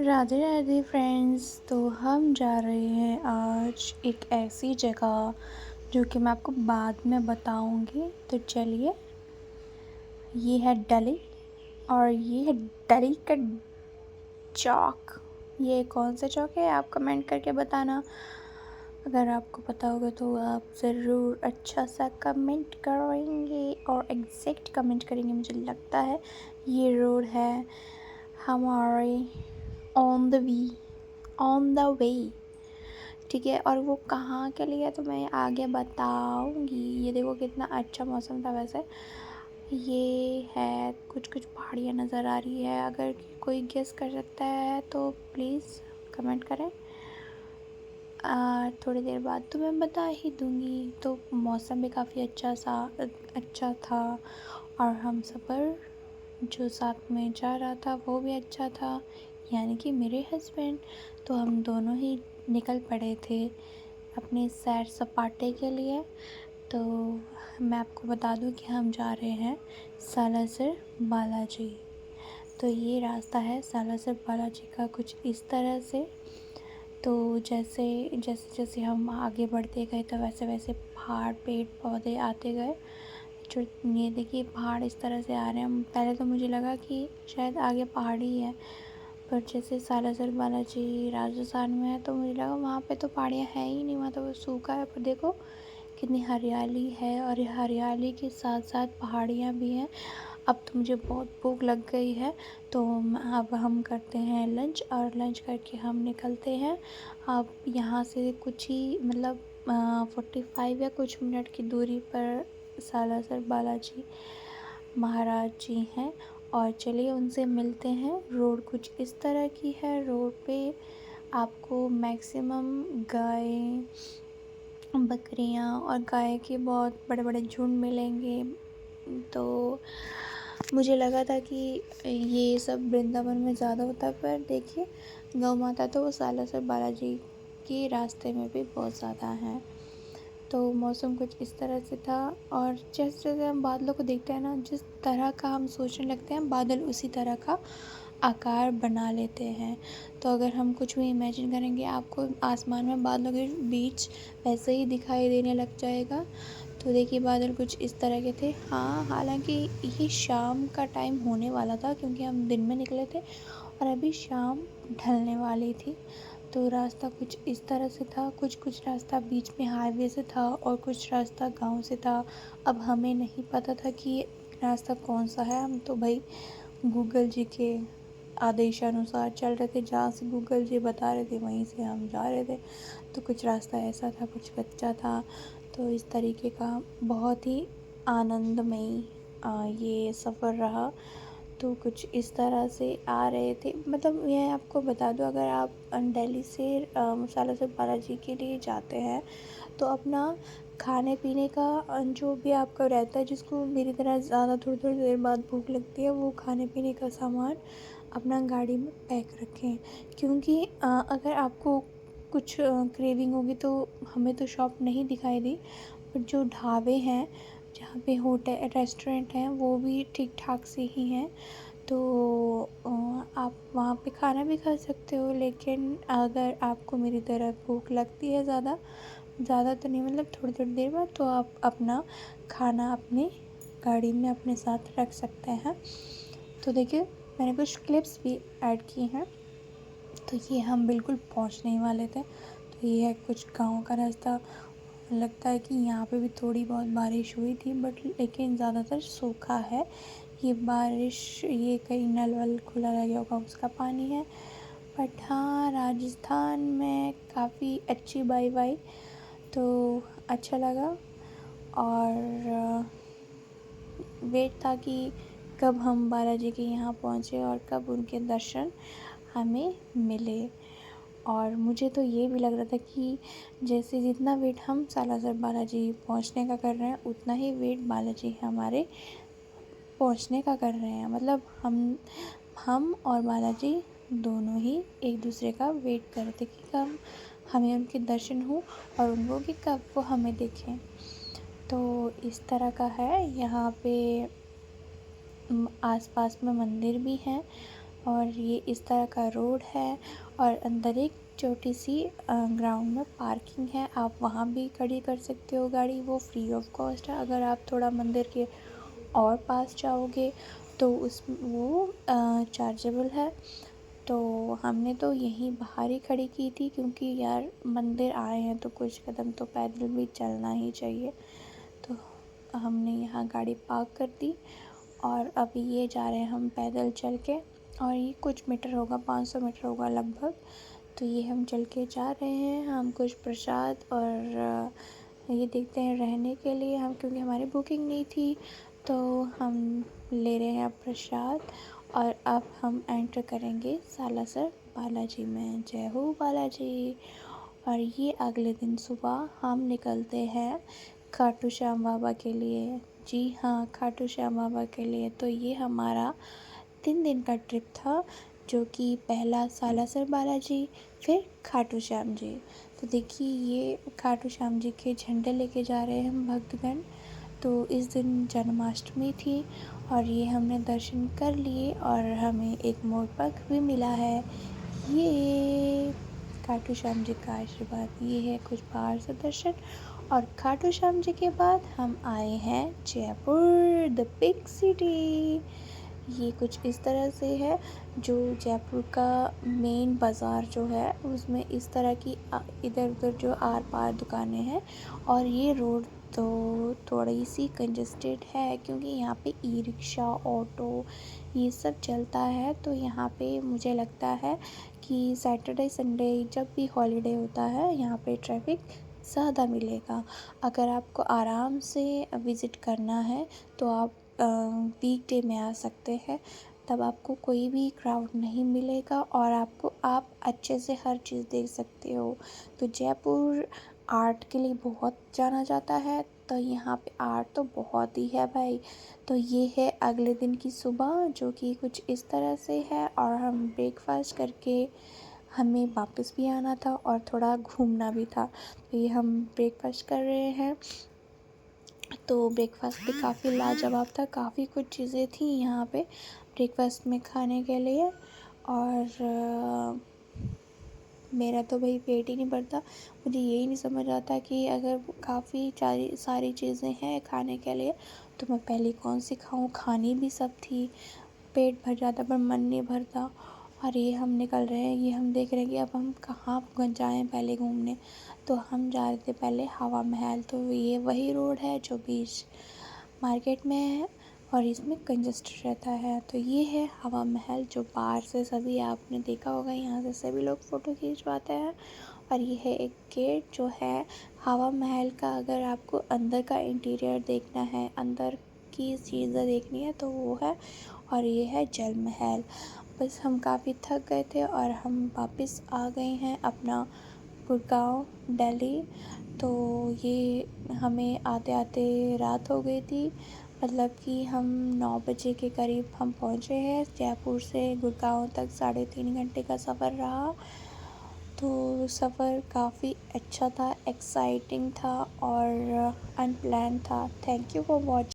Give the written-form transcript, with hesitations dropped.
Radhe Radhe friends. तो हम जा रहे हैं आज एक ऐसी जगह जो कि मैं आपको बाद में बताऊंगी। तो चलिए, ये है दिल्ली और ये है दिल्ली का चौक। ये कौन सा चौक है आप कमेंट करके बताना। अगर आपको पता होगा तो आप ज़रूर अच्छा सा कमेंट करेंगे और एग्जैक्ट कमेंट करेंगे। मुझे लगता है ये रोड है हमारे ऑन द वे। ठीक है, और वो कहाँ के लिए तो मैं आगे बताऊंगी। ये देखो कितना अच्छा मौसम था। वैसे ये है, कुछ कुछ पहाड़ियाँ नज़र आ रही है। अगर कोई गेस कर सकता है तो प्लीज़ कमेंट करें। थोड़ी देर बाद तो मैं बता ही दूंगी। तो मौसम भी काफ़ी अच्छा था और हम सफ़र जो साथ में जा रहा था वो भी अच्छा था, यानी कि मेरे हस्बैंड। तो हम दोनों ही निकल पड़े थे अपने सैर सपाटे के लिए। तो मैं आपको बता दूं कि हम जा रहे हैं सालासर बालाजी। तो ये रास्ता है सालासर बालाजी का कुछ इस तरह से। तो जैसे जैसे जैसे हम आगे बढ़ते गए तो वैसे वैसे पहाड़ पेड़ पौधे आते गए। जो ये देखिए पहाड़ इस तरह से आ रहे हैं। पहले तो मुझे लगा कि शायद आगे पहाड़ ही है, पर जैसे सालासर बालाजी राजस्थान में है तो मुझे लगा वहाँ पे तो पहाड़ियाँ है ही नहीं, वहाँ तो वो सूखा है। पर देखो कितनी हरियाली है और हरियाली के साथ साथ पहाड़ियाँ भी हैं। अब तो मुझे बहुत भूख लग गई है, तो अब हम करते हैं लंच और लंच करके हम निकलते हैं। अब यहाँ से कुछ ही मतलब 45 या कुछ मिनट की दूरी पर सालासर बालाजी महाराज जी हैं। और चलिए उनसे मिलते हैं। रोड कुछ इस तरह की है। रोड पे आपको मैक्सिमम गाय बकरियाँ और गाय के बहुत बड़े बड़े झुंड मिलेंगे। तो मुझे लगा था कि ये सब वृंदावन में ज़्यादा होता है, पर देखिए गौ माता तो वो सालासर बालाजी के रास्ते में भी बहुत ज़्यादा हैं। तो मौसम कुछ इस तरह से था। और जैसे जैसे हम बादलों को देखते हैं ना, जिस तरह का हम सोचने लगते हैं बादल उसी तरह का आकार बना लेते हैं। तो अगर हम कुछ भी इमेजिन करेंगे आपको आसमान में बादलों के बीच वैसे ही दिखाई देने लग जाएगा। तो देखिए बादल कुछ इस तरह के थे। हाँ, हालांकि ये शाम का टाइम होने वाला था क्योंकि हम दिन में निकले थे और अभी शाम ढलने वाली थी। तो रास्ता कुछ इस तरह से था। कुछ कुछ रास्ता बीच में हाईवे से था और कुछ रास्ता गांव से था। अब हमें नहीं पता था कि ये रास्ता कौन सा है। हम तो भाई गूगल जी के आदेशानुसार चल रहे थे, जहाँ से गूगल जी बता रहे थे वहीं से हम जा रहे थे। तो कुछ रास्ता ऐसा था, कुछ कच्चा था। तो इस तरीके का बहुत ही आनंदमयी ये सफ़र रहा। तो कुछ इस तरह से आ रहे थे। मतलब मैं आपको बता दूं, अगर आप दिल्ली से सालासर बालाजी के लिए जाते हैं तो अपना खाने पीने का जो भी आपका रहता है, जिसको मेरी तरह ज़्यादा थोड़ी थोड़ी देर बाद भूख लगती है, वो खाने पीने का सामान अपना गाड़ी में पैक रखें। क्योंकि अगर आपको कुछ क्रेविंग होगी तो हमें तो शॉप नहीं दिखाई दी, पर जो ढाबे हैं जहाँ पे होटल रेस्टोरेंट हैं वो भी ठीक ठाक से ही हैं। तो आप वहाँ पे खाना भी खा सकते हो। लेकिन अगर आपको मेरी तरह भूख लगती है ज़्यादा ज़्यादा तो नहीं, मतलब थोड़ी थोड़ी देर बाद, तो आप अपना खाना अपनी गाड़ी में अपने साथ रख सकते हैं। तो देखिए मैंने कुछ क्लिप्स भी ऐड की हैं। तो ये हम बिल्कुल पहुंचने ही वाले थे। तो ये है कुछ गाँव का रास्ता। लगता है कि यहाँ पे भी थोड़ी बहुत बारिश हुई थी, बट लेकिन ज़्यादातर सूखा है। ये बारिश, ये कहीं नल वल खुला रह गया होगा उसका पानी है। बट हाँ, राजस्थान में काफ़ी अच्छी वाई तो अच्छा लगा। और वेट था कि कब हम बालाजी के यहाँ पहुँचे और कब उनके दर्शन हमें मिले। और मुझे तो ये भी लग रहा था कि जैसे जितना वेट हम सालासर बालाजी पहुँचने का कर रहे हैं उतना ही वेट बालाजी हमारे पहुँचने का कर रहे हैं। मतलब हम और बालाजी दोनों ही एक दूसरे का वेट कर रहे थे कि कब हमें उनके दर्शन हो और उनको कि कब वो हमें देखें। तो इस तरह का है। यहाँ पे आसपास में मंदिर भी हैं और ये इस तरह का रोड है और अंदर एक छोटी सी ग्राउंड में पार्किंग है। आप वहाँ भी खड़ी कर सकते हो गाड़ी, वो फ्री ऑफ कॉस्ट है। अगर आप थोड़ा मंदिर के और पास जाओगे तो उस वो चार्जेबल है। तो हमने तो यहीं बाहर ही खड़ी की थी, क्योंकि यार मंदिर आए हैं तो कुछ कदम तो पैदल भी चलना ही चाहिए। तो हमने यहाँ गाड़ी पार्क कर दी और अभी ये जा रहे हैं हम पैदल चल के, और ये कुछ मीटर होगा, 500 मीटर होगा लगभग। तो ये हम चल के जा रहे हैं। हम कुछ प्रसाद और ये देखते हैं रहने के लिए, हम क्योंकि हमारी बुकिंग नहीं थी तो हम ले रहे हैं प्रसाद। और अब हम एंटर करेंगे सालासर बालाजी में। जय हो बालाजी। और ये अगले दिन सुबह हम निकलते हैं खाटू श्याम बाबा के लिए। जी हाँ, खाटू श्याम बाबा के लिए। तो ये हमारा 3 दिन का ट्रिप था, जो कि पहला सालासर बालाजी, फिर खाटू श्याम जी। तो देखिए ये खाटू श्याम जी के झंडे लेके जा रहे हैं हम भक्तगण। तो इस दिन जन्माष्टमी थी और ये हमने दर्शन कर लिए और हमें एक मोदक भी मिला है। ये खाटू श्याम जी का आशीर्वाद। ये है कुछ बाहर से दर्शन। और खाटू श्याम जी के बाद हम आए हैं जयपुर, द बिग सिटी। ये कुछ इस तरह से है, जो जयपुर का मेन बाज़ार जो है उसमें इस तरह की इधर उधर जो आर पार दुकानें हैं। और ये रोड तो थोड़ी सी कंजस्टेड है, क्योंकि यहाँ पे ई रिक्शा, ऑटो ये सब चलता है। तो यहाँ पे मुझे लगता है कि सैटरडे संडे जब भी हॉलीडे होता है यहाँ पे ट्रैफिक ज़्यादा मिलेगा। अगर आपको आराम से विज़िट करना है तो आप वीकडे में आ सकते हैं, तब आपको कोई भी क्राउड नहीं मिलेगा और आप अच्छे से हर चीज़ देख सकते हो। तो जयपुर आर्ट के लिए बहुत जाना जाता है, तो यहाँ पे आर्ट तो बहुत ही है भाई। तो ये है अगले दिन की सुबह, जो कि कुछ इस तरह से है। और हम ब्रेकफास्ट करके हमें वापस भी आना था और थोड़ा घूमना भी था। तो ये हम ब्रेकफास्ट कर रहे हैं। तो ब्रेकफास्ट भी काफ़ी लाजवाब था, काफ़ी कुछ चीज़ें थी यहाँ पे ब्रेकफास्ट में खाने के लिए। और मेरा तो भाई पेट ही नहीं भरता। मुझे यही नहीं समझ आता कि अगर काफ़ी सारी चीज़ें हैं खाने के लिए तो मैं पहले कौन सी खाऊं। खानी भी सब थी, पेट भर जाता पर मन नहीं भरता। और ये हम निकल रहे हैं, ये हम देख रहे हैं कि अब हम कहाँ जाएं पहले घूमने। तो हम जा रहे थे पहले हवा महल। तो ये वही रोड है जो बीच मार्केट में है और इसमें कंजस्टेड रहता है। तो ये है हवा महल, जो बाहर से सभी आपने देखा होगा, यहाँ से सभी लोग फ़ोटो खिंचवाते हैं। और ये है एक गेट जो है हवा महल का। अगर आपको अंदर का इंटीरियर देखना है, अंदर की चीज़ें देखनी है तो वो है। और ये है जल महल। बस हम काफ़ी थक गए थे और हम वापस आ गए हैं अपना गुड़गांव, दिल्ली। तो ये हमें आते आते रात हो गई थी, मतलब कि हम 9 बजे के करीब हम पहुँचे हैं। जयपुर से गुड़गांव तक 3.5 घंटे का सफ़र रहा। तो सफ़र काफ़ी अच्छा था, एक्साइटिंग था और अनप्लान था। Thank you for watching.